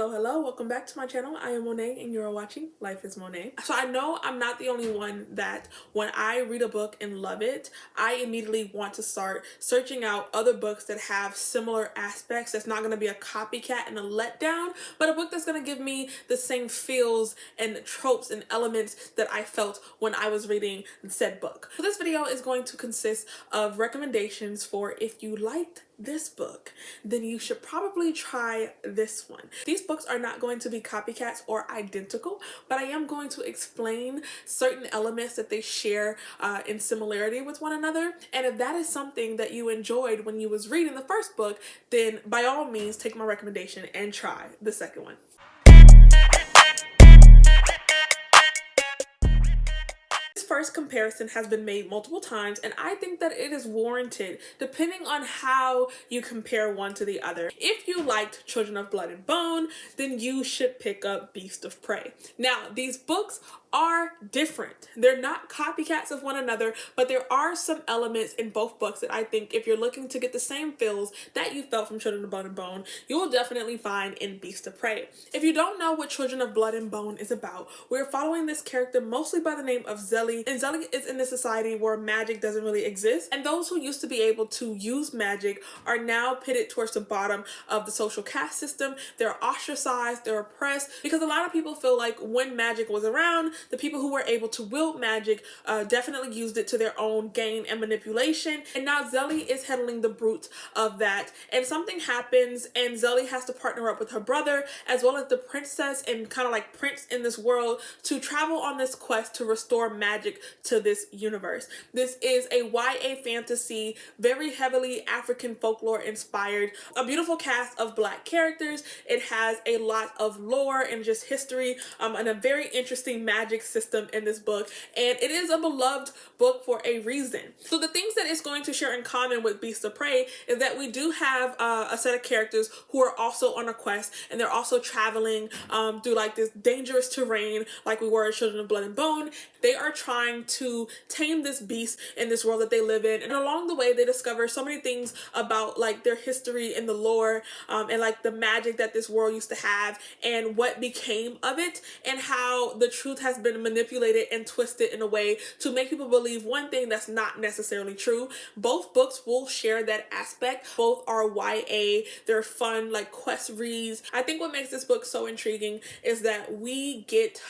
Hello, welcome back to my channel. I am Monet and you're watching Life is Monet. So I know I'm not the only one that when I read a book and love it, I immediately want to start searching out other books that have similar aspects. That's not going to be a copycat and a letdown, but a book that's going to give me the same feels and tropes and elements that I felt when I was reading said book. So this video is going to consist of recommendations for if you liked this book, then you should probably try this one. These books are not going to be copycats or identical, but I am going to explain certain elements that they share in similarity with one another. And if that is something that you enjoyed when you was reading the first book, then by all means take my recommendation and try the second one. First comparison has been made multiple times, and I think that it is warranted depending on how you compare one to the other. If you liked Children of Blood and Bone, then you should pick up Beast of Prey. Now, these books are different. They're not copycats of one another, but there are some elements in both books that I think if you're looking to get the same feels that you felt from Children of Blood and Bone, you will definitely find in Beast of Prey. If you don't know what Children of Blood and Bone is about, we're following this character mostly by the name of Zelly, and Zelly is in a society where magic doesn't really exist, and those who used to be able to use magic are now pitted towards the bottom of the social caste system. They're ostracized, they're oppressed, because a lot of people feel like when magic was around, the people who were able to wield magic definitely used it to their own gain and manipulation, and now Zelly is handling the brunt of that, and something happens and Zelly has to partner up with her brother as well as the princess and kind of like prince in this world to travel on this quest to restore magic to this universe. This is a YA fantasy, very heavily African folklore inspired, a beautiful cast of Black characters. It has a lot of lore and just history and a very interesting magic system in this book, and it is a beloved book for a reason. So the things that it's going to share in common with Beast of Prey is that we do have a set of characters who are also on a quest, and they're also traveling through like this dangerous terrain like we were in Children of Blood and Bone. They are trying to tame this beast in this world that they live in, and along the way they discover so many things about like their history and the lore and like the magic that this world used to have and what became of it, and how the truth has been manipulated and twisted in a way to make people believe one thing that's not necessarily true. Both books will share that aspect. Both are YA. They're fun, like quest reads. I think what makes this book so intriguing is that we get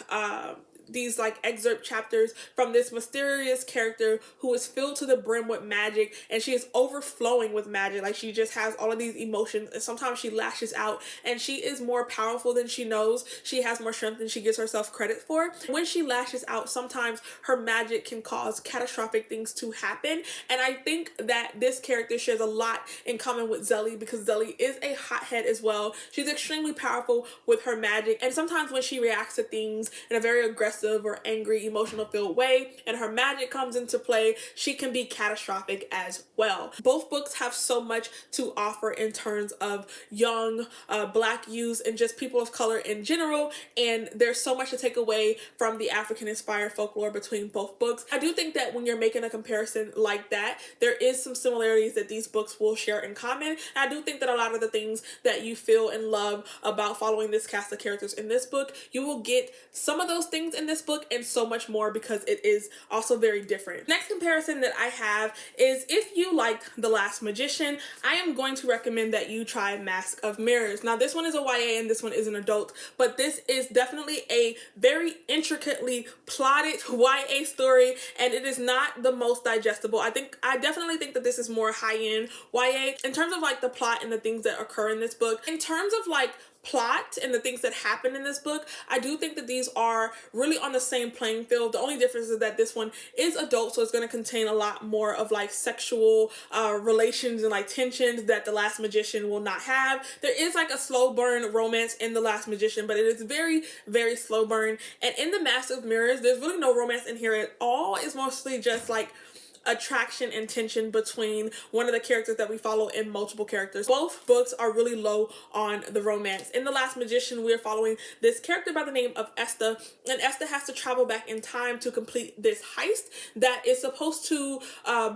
these like excerpt chapters from this mysterious character who is filled to the brim with magic, and she is overflowing with magic. Like she just has all of these emotions, and sometimes she lashes out, and she is more powerful than she knows. She has more strength than she gives herself credit for. When she lashes out, sometimes her magic can cause catastrophic things to happen, and I think that this character shares a lot in common with Zelly, because Zelly is a hothead as well. She's extremely powerful with her magic, and sometimes when she reacts to things in a very aggressive or angry, emotional filled way, and her magic comes into play, she can be catastrophic as well. Both books have so much to offer in terms of young Black youth and just people of color in general, and there's so much to take away from the African inspired folklore between both books. I do think that when you're making a comparison like that, there is some similarities that these books will share in common, and I do think that a lot of the things that you feel and love about following this cast of characters in this book, you will get some of those things in this book and so much more, because it is also very different. Next comparison that I have is if you liked The Last Magician, I am going to recommend that you try Mask of Mirrors. Now this one is a YA and this one is an adult, but this is definitely a very intricately plotted YA story, and it is not the most digestible. I definitely think that this is more high-end YA in terms of like the plot and the things that occur in this book. In terms of like plot and the things that happen in this book, I do think that these are really on the same playing field. The only difference is that this one is adult, so it's going to contain a lot more of like sexual relations and like tensions that The Last Magician will not have. There is like a slow burn romance in The Last Magician, but it is very, very slow burn. And in The Mask of Mirrors, there's really no romance in here at all. It's mostly just like attraction and tension between one of the characters that we follow and multiple characters. Both books are really low on the romance. In The Last Magician, we're following this character by the name of Esther, and Esther has to travel back in time to complete this heist that is supposed to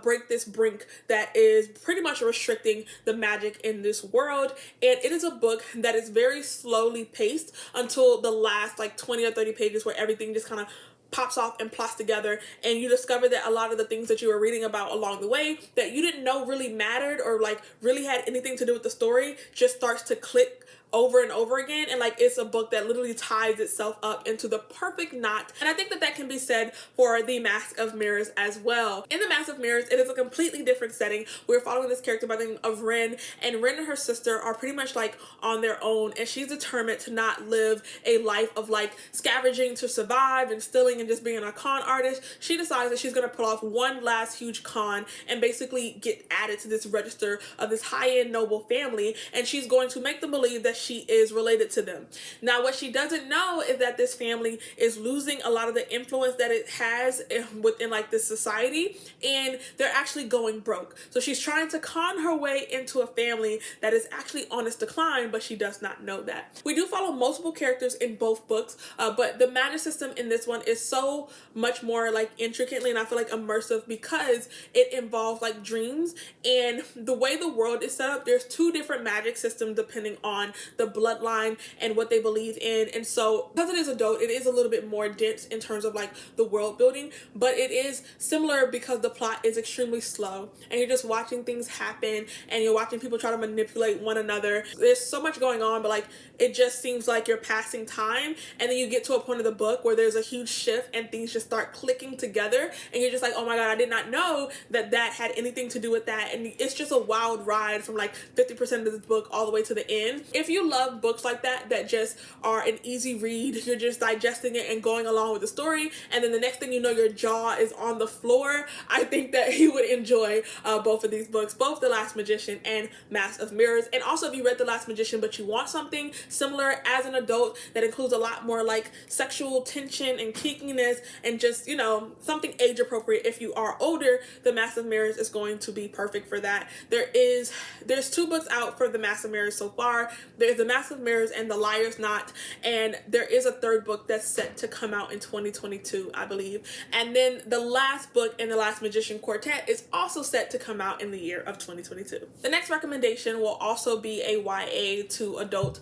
break this brink that is pretty much restricting the magic in this world. And it is a book that is very slowly paced until the last like 20 or 30 pages, where everything just kind of pops off and plots together, and you discover that a lot of the things that you were reading about along the way that you didn't know really mattered or like really had anything to do with the story just starts to click over and over again. And like, it's a book that literally ties itself up into the perfect knot. And I think that that can be said for The Mask of Mirrors as well. In The Mask of Mirrors, it is a completely different setting. We're following this character by the name of Ren, and Ren and her sister are pretty much like on their own, and she's determined to not live a life of like scavenging to survive and stealing and just being a con artist. She decides that she's going to pull off one last huge con and basically get added to this register of this high-end noble family, and she's going to make them believe that she is related to them. Now, what she doesn't know is that this family is losing a lot of the influence that it has within like this society, and they're actually going broke. So she's trying to con her way into a family that is actually on its decline, but she does not know that. We do follow multiple characters in both books, but the magic system in this one is so much more like intricately, and I feel like immersive, because it involves like dreams, and the way the world is set up, there's two different magic systems depending on the bloodline and what they believe in. And so because it is adult, it is a little bit more dense in terms of like the world building, but it is similar because the plot is extremely slow and you're just watching things happen and you're watching people try to manipulate one another. There's so much going on, but like it just seems like you're passing time, and then you get to a point of the book where there's a huge shift and things just start clicking together, and you're just like, oh my god, I did not know that that had anything to do with that. And it's just a wild ride from like 50% of this book all the way to the end. If you love books like that just are an easy read, you're just digesting it and going along with the story, and then the next thing you know, your jaw is on the floor, I think that you would enjoy both of these books, both The Last Magician and Mask of Mirrors. And also, if you read The Last Magician but you want something similar as an adult that includes a lot more like sexual tension and kinkiness and just, you know, something age appropriate if you are older, The Mask of Mirrors is going to be perfect for that. There's two books out for The Mask of Mirrors so far. There's The Mask of Mirrors and The Liar's Knot, and there is a third book that's set to come out in 2022, I believe. And then the last book in The Last Magician Quartet is also set to come out in the year of 2022. The next recommendation will also be a YA to adult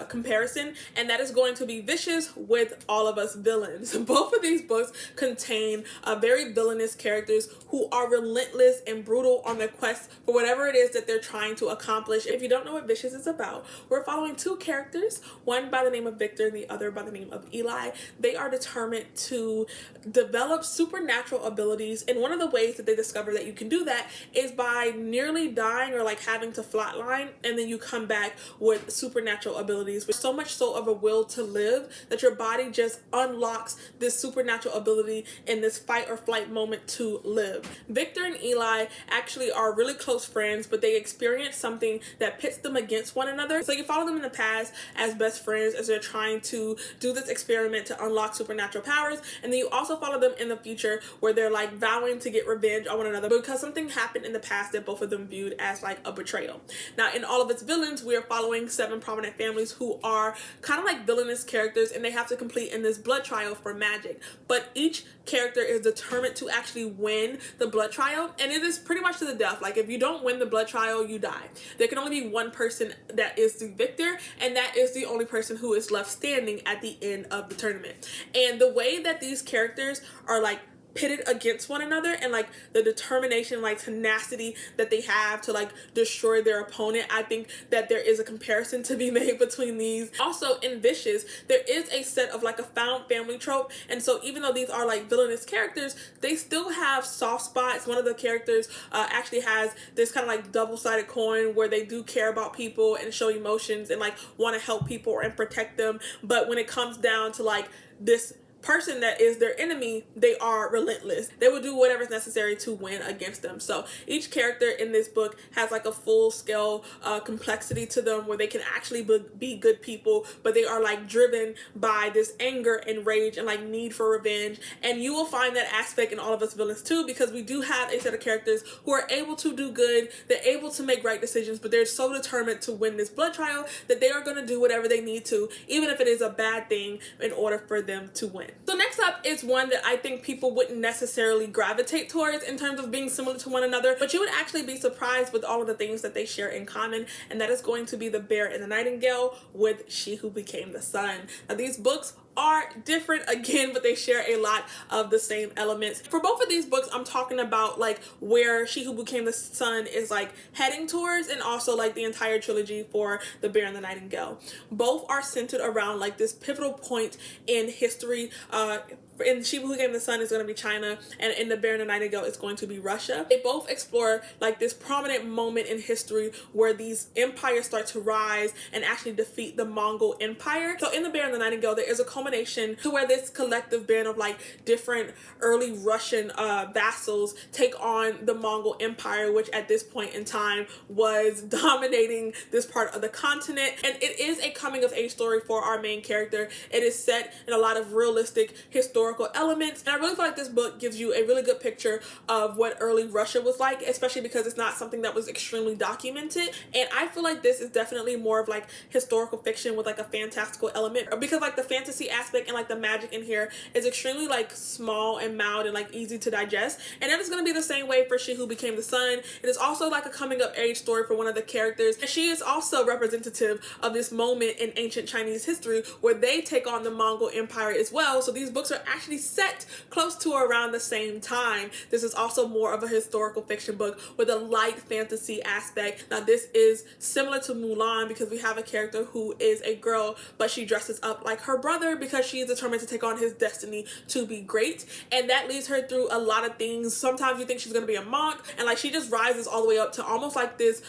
comparison, and that is going to be Vicious with All of Us Villains. Both of these books contain very villainous characters who are relentless and brutal on their quest for whatever it is that they're trying to accomplish. If you don't know what Vicious is about, we're following two characters, one by the name of Victor and the other by the name of Eli. They are determined to develop supernatural abilities, and one of the ways that they discover that you can do that is by nearly dying or like having to flatline, and then you come back with supernatural abilities, with so much so of a will to live that your body just unlocks this supernatural ability in this fight or flight moment to live. Victor and Eli actually are really close friends, but they experience something that pits them against one another. So you follow them in the past as best friends as they're trying to do this experiment to unlock supernatural powers, and then you also follow them in the future where they're like vowing to get revenge on one another because something happened in the past that both of them viewed as like a betrayal. Now, in All of Its Villains, we are following 7 prominent families who are kind of like villainous characters, and they have to complete in this blood trial for magic, but each character is determined to actually win the blood trial, and it is pretty much to the death. Like, if you don't win the blood trial, you die. There can only be one person that is the victor, and that is the only person who is left standing at the end of the tournament. And the way that these characters are like pitted against one another, and like the determination, like tenacity that they have to like destroy their opponent, I think that there is a comparison to be made between these. Also, in Vicious, there is a set of like a found family trope, and so even though these are like villainous characters, they still have soft spots. One of the characters actually has this kind of like double-sided coin where they do care about people and show emotions and like want to help people and protect them, but when it comes down to like this person that is their enemy, they are relentless. They will do whatever is necessary to win against them. So each character in this book has like a full scale complexity to them, where they can actually be good people, but they are like driven by this anger and rage and like need for revenge. And you will find that aspect in all of us villains too, because we do have a set of characters who are able to do good, they're able to make right decisions, but they're so determined to win this blood trial that they are going to do whatever they need to, even if it is a bad thing, in order for them to win. So next up is one that I think people wouldn't necessarily gravitate towards in terms of being similar to one another, but you would actually be surprised with all of the things that they share in common, and that is going to be The Bear and the Nightingale with She Who Became the Sun. Now these books are different again, but they share a lot of the same elements. For both of these books, I'm talking about like where She Who Became the Sun is like heading towards, and also like the entire trilogy for The Bear and the Nightingale. Both are centered around like this pivotal point in history. In She Who Became the Sun is going to be China, and in The Bear and the Nightingale it's going to be Russia. They both explore like this prominent moment in history where these empires start to rise and actually defeat the Mongol Empire. So in The Bear and the Nightingale, there is a culmination to where this collective band of like different early Russian vassals take on the Mongol Empire, which at this point in time was dominating this part of the continent. And it is a coming of age story for our main character. It is set in a lot of realistic historical elements, and I really feel like this book gives you a really good picture of what early Russia was like, especially because it's not something that was extremely documented. And I feel like this is definitely more of like historical fiction with like a fantastical element, because like the fantasy aspect and like the magic in here is extremely like small and mild and like easy to digest. And that is going to be the same way for She Who Became the Sun. It is also like a coming of age story for one of the characters, and she is also representative of this moment in ancient Chinese history where they take on the Mongol Empire as well. So these books are actually set close to around the same time. This is also more of a historical fiction book with a light fantasy aspect. Now this is similar to Mulan because we have a character who is a girl, but she dresses up like her brother because she is determined to take on his destiny to be great, and that leads her through a lot of things. Sometimes you think she's gonna be a monk, and like she just rises all the way up to almost like this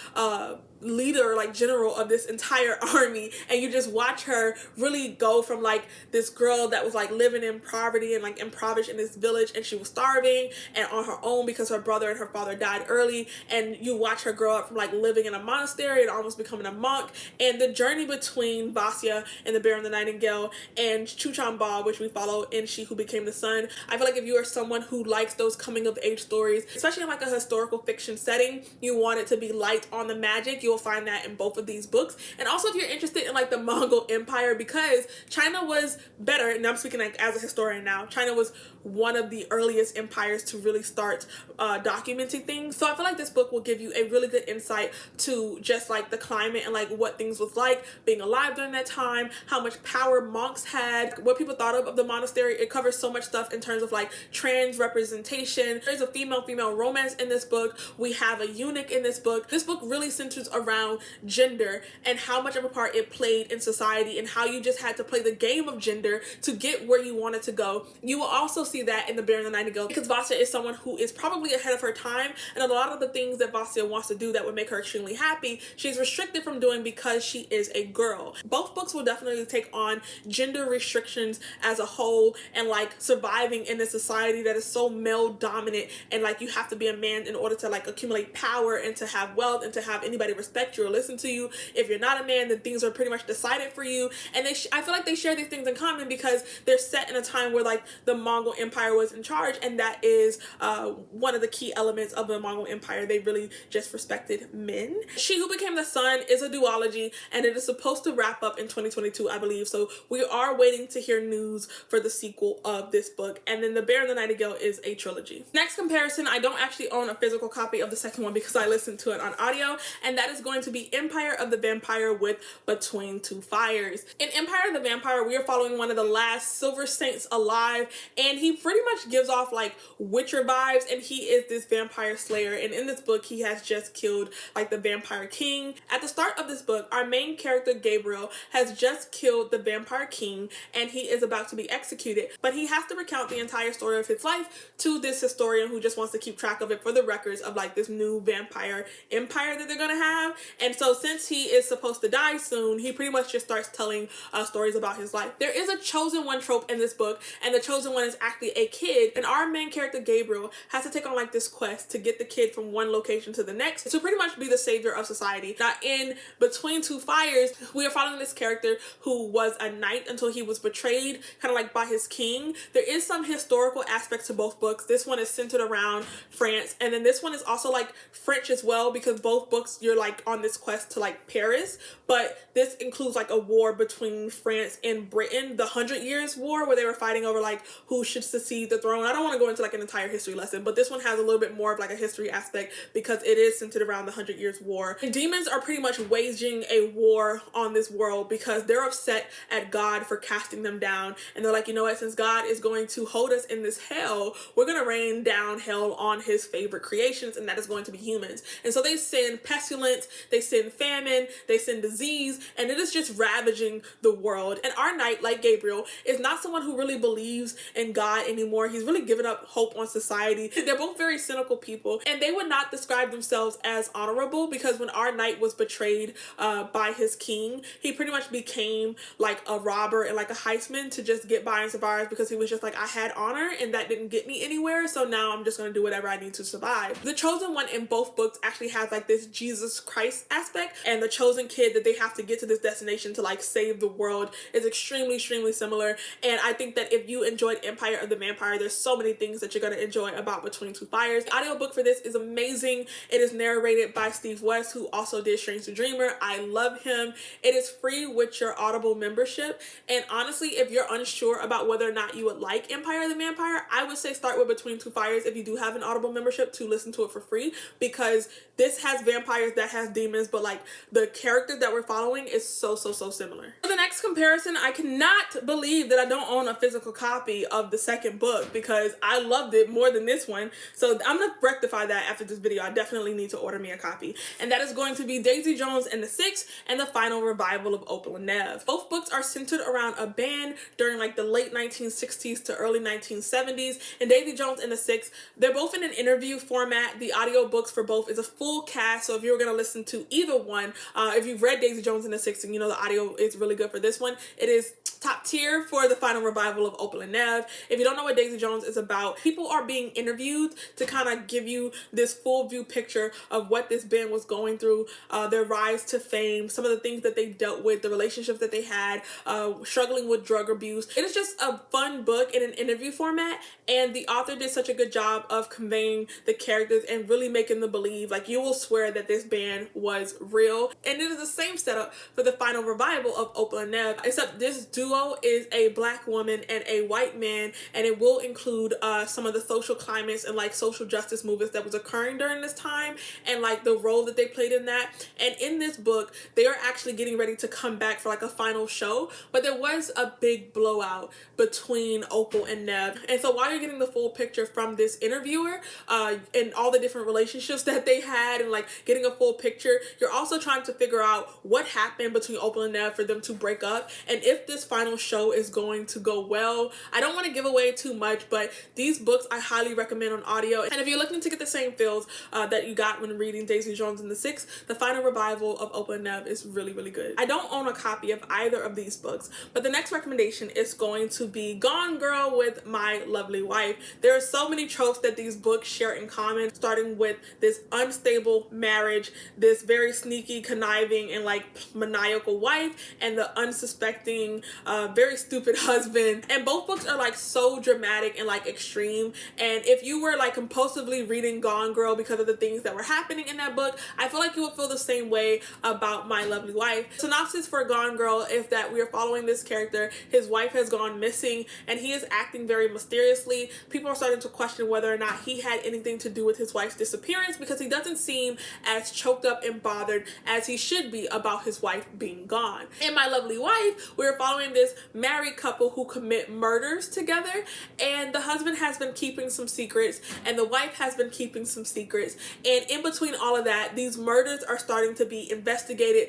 leader, like general of this entire army, and you just watch her really go from like this girl that was like living in poverty and like impoverished in this village, and she was starving and on her own because her brother and her father died early, and you watch her grow up from like living in a monastery and almost becoming a monk. And the journey between Vasya and The Bear and the Nightingale and Chuchanba, which we follow in She Who Became the Sun, I feel like if you are someone who likes those coming of age stories, especially in like a historical fiction setting, you want it to be light on the magic, you'll find that in both of these books. And also if you're interested in like the Mongol Empire, because China was better, and I'm speaking like as a historian now, China was one of the earliest empires to really start documenting things. So I feel like this book will give you a really good insight to just like the climate and like what things was like being alive during that time, how much power monks had, what people thought of the monastery. It covers so much stuff in terms of like trans representation. There's a female romance in this book. We have a eunuch in this book. This book really centers around gender and how much of a part it played in society, and how you just had to play the game of gender to get where you wanted to go. You will also see that in The Bear and the Nightingale, because Vasya is someone who is probably ahead of her time, and a lot of the things that Vasya wants to do that would make her extremely happy, she's restricted from doing because she is a girl. Both books will definitely take on gender restrictions as a whole, and like surviving in a society that is so male dominant, and like you have to be a man in order to like accumulate power and to have wealth and to have anybody respect you or listen to you. If you're not a man, then things are pretty much decided for you. And I feel like they share these things in common because they're set in a time where like the Mongol Empire was in charge, and that is one of the key elements of the Mongol Empire. They really just respected men. She Who Became the Sun is a duology, and it is supposed to wrap up in 2022, I believe. So we are waiting to hear news for the sequel of this book. And then The Bear and the Nightingale is a trilogy. Next comparison, I don't actually own a physical copy of the second one because I listened to it on audio, and that is going to be Empire of the Vampire with Between Two Fires. In Empire of the Vampire, we are following one of the last Silver Saints alive, and he pretty much gives off like Witcher vibes, and he is this vampire slayer. And in this book, he has just killed like the vampire king. At the start of this book, our main character Gabriel has just killed the vampire king, and he is about to be executed, but he has to recount the entire story of his life to this historian who just wants to keep track of it for the records of like this new vampire empire that they're gonna have. have. And so since he is supposed to die soon, he pretty much just starts telling stories about his life. There is a chosen one trope in this book, and the chosen one is actually a kid, and our main character Gabriel has to take on like this quest to get the kid from one location to the next to pretty much be the savior of society. Now in Between Two Fires, we are following this character who was a knight until he was betrayed kind of like by his king. There is some historical aspects to both books. This one is centered around France, and then this one is also like French as well, because both books you're like on this quest to like Paris, but this includes like a war between France and Britain, the 100 Years War, where they were fighting over like who should succeed the throne. I don't want to go into like an entire history lesson, but this one has a little bit more of like a history aspect because it is centered around the 100 Years War. And demons are pretty much waging a war on this world because they're upset at God for casting them down, and they're like, you know what, since God is going to hold us in this hell, we're gonna rain down hell on his favorite creations, and that is going to be humans. And so they send pestilence, they send famine, they send disease, and it is just ravaging the world. And our knight, like Gabriel, is not someone who really believes in God anymore. He's really given up hope on society. They're both very cynical people, and they would not describe themselves as honorable, because when our knight was betrayed by his king, he pretty much became like a robber and like a heistman to just get by and survive, because he was just like, I had honor and that didn't get me anywhere, so now I'm just gonna do whatever I need to survive. The chosen one in both books actually has like this Jesus Christ aspect, and the chosen kid that they have to get to this destination to like save the world is extremely similar. And I think that if you enjoyed Empire of the Vampire, there's so many things that you're gonna enjoy about Between Two Fires. The audiobook for this is amazing. It is narrated by Steve West, who also did Strange the Dreamer. I love him. It is free with your Audible membership, and honestly, if you're unsure about whether or not you would like Empire of the Vampire, I would say start with Between Two Fires if you do have an Audible membership to listen to it for free, because this has vampires, that has demons, but like the character that we're following is so similar. For the next comparison, I cannot believe that I don't own a physical copy of the second book, because I loved it more than this one. So I'm gonna rectify that after this video. I definitely need to order me a copy, and that is going to be Daisy Jones and the Six and the Final Revival of Opal and Nev. Both books are centered around a band during like the late 1960s to early 1970s, and Daisy Jones and the Six, they're both in an interview format. The audiobooks for both is a full cast, so if you're gonna listen to either one, if you've read Daisy Jones and the Six and you know the audio is really good for this one, it is top tier for the Final Revival of Opal and Nev. If you don't know what Daisy Jones is about, people are being interviewed to kind of give you this full view picture of what this band was going through, their rise to fame, some of the things that they dealt with, the relationships that they had, struggling with drug abuse. It is just a fun book in an interview format, and the author did such a good job of conveying the characters and really making them believe, like you will swear that this band was real. And it is the same setup for the Final Revival of Opal and Nev, except this duo is a black woman and a white man, and it will include some of the social climates and like social justice movements that was occurring during this time, and like the role that they played in that. And in this book, they are actually getting ready to come back for like a final show, but there was a big blowout between Opal and Nev. And so while you're getting the full picture from this interviewer and all the different relationships that they had, and like getting a full picture, you're also trying to figure out what happened between Opal and Nev for them to break up, and if this final show is going to go well. I don't want to give away too much, but these books I highly recommend on audio. And if you're looking to get the same feels that you got when reading Daisy Jones and the Six, the Final Revival of Opal and Nev is really good. I don't own a copy of either of these books, but the next recommendation is going to be Gone Girl with My Lovely Wife. There are so many tropes that these books share in common, starting with this unstable marriage, this very sneaky, conniving, and like maniacal wife, and the unsuspecting, very stupid husband. And both books are like so dramatic and like extreme, and if you were like compulsively reading Gone Girl because of the things that were happening in that book, I feel like you would feel the same way about My Lovely Wife. Synopsis for Gone Girl is that we are following this character. His wife has gone missing, and he is acting very mysteriously. People are starting to question whether or not he had anything to do with his wife's disappearance, because he doesn't seem as choked up and bothered as he should be about his wife being gone. In My Lovely Wife, we're following this married couple who commit murders together, and the husband has been keeping some secrets and the wife has been keeping some secrets, and in between all of that, these murders are starting to be investigated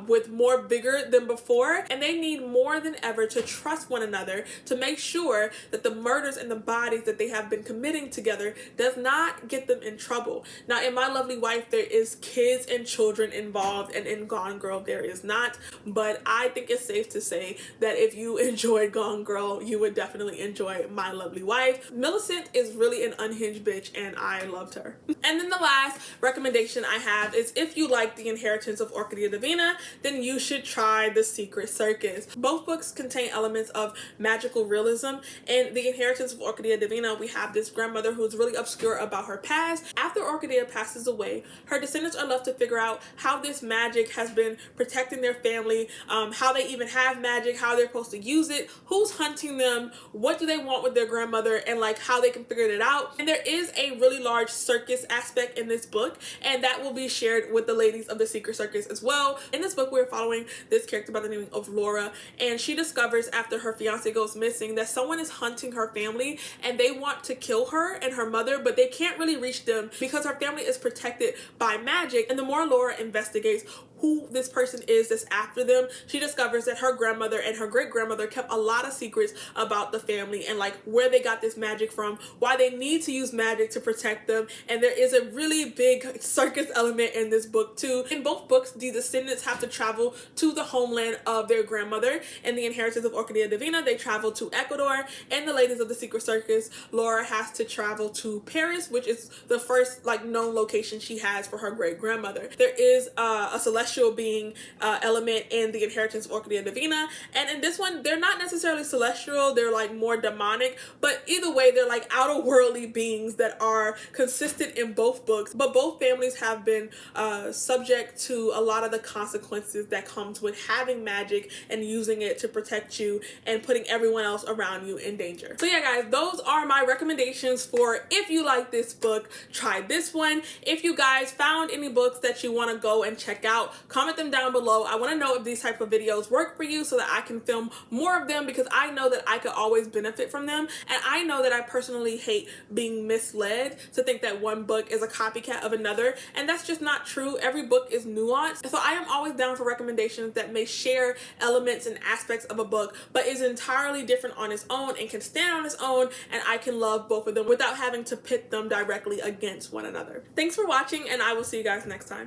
with more vigor than before, and they need more than ever to trust one another to make sure that the murders and the bodies that they have been committing together does not get them in trouble. Now, in My Lovely Wife, there is kids and children involved, and in Gone Girl there is not, but I think it's safe to say that if you enjoyed Gone Girl, you would definitely enjoy My Lovely Wife. Millicent is really an unhinged bitch, and I loved her. And then the last recommendation I have is, if you like The Inheritance of Orchidea Divina, then you should try The Secret Circus. Both books contain elements of magical realism. In The Inheritance of Orchidea Divina, we have this grandmother who's really obscure about her past. After Orchidea passes away, her descendants are left to figure out how this magic has been protecting their family, how they even have magic, how they're supposed to use it, who's hunting them, what do they want with their grandmother, and like how they can figure it out. And there is a really large circus aspect in this book, and that will be shared with the ladies of the Secret Circus as well. In this book, we're following this character by the name of Laura, and she discovers after her fiance goes missing that someone is hunting her family and they want to kill her and her mother, but they can't really reach them because her family is protected by magic. And the more Laura investigates who this person is that's after them, she discovers that her grandmother and her great-grandmother kept a lot of secrets about the family and like where they got this magic from, why they need to use magic to protect them. And there is a really big circus element in this book too. In both books, the descendants have to travel to the homeland of their grandmother. In The Inheritance of Orchidea Divina, they travel to Ecuador, and the ladies of the Secret Circus, Laura has to travel to Paris, which is the first like known location she has for her great-grandmother. There is a celestial being element in The Inheritance of Orchidea Divina, and in this one they're not necessarily celestial, they're like more demonic, but either way they're like outer worldly beings that are consistent in both books. But both families have been subject to a lot of the consequences that comes with having magic and using it to protect you and putting everyone else around you in danger. So yeah guys, those are my recommendations for if you like this book, try this one. If you guys found any books that you want to go and check out, comment them down below. I want to know if these type of videos work for you so that I can film more of them, because I know that I could always benefit from them, and I know that I personally hate being misled to think that one book is a copycat of another, and that's just not true. Every book is nuanced, so I am always down for recommendations that may share elements and aspects of a book but is entirely different on its own and can stand on its own, and I can love both of them without having to pit them directly against one another. Thanks for watching, and I will see you guys next time.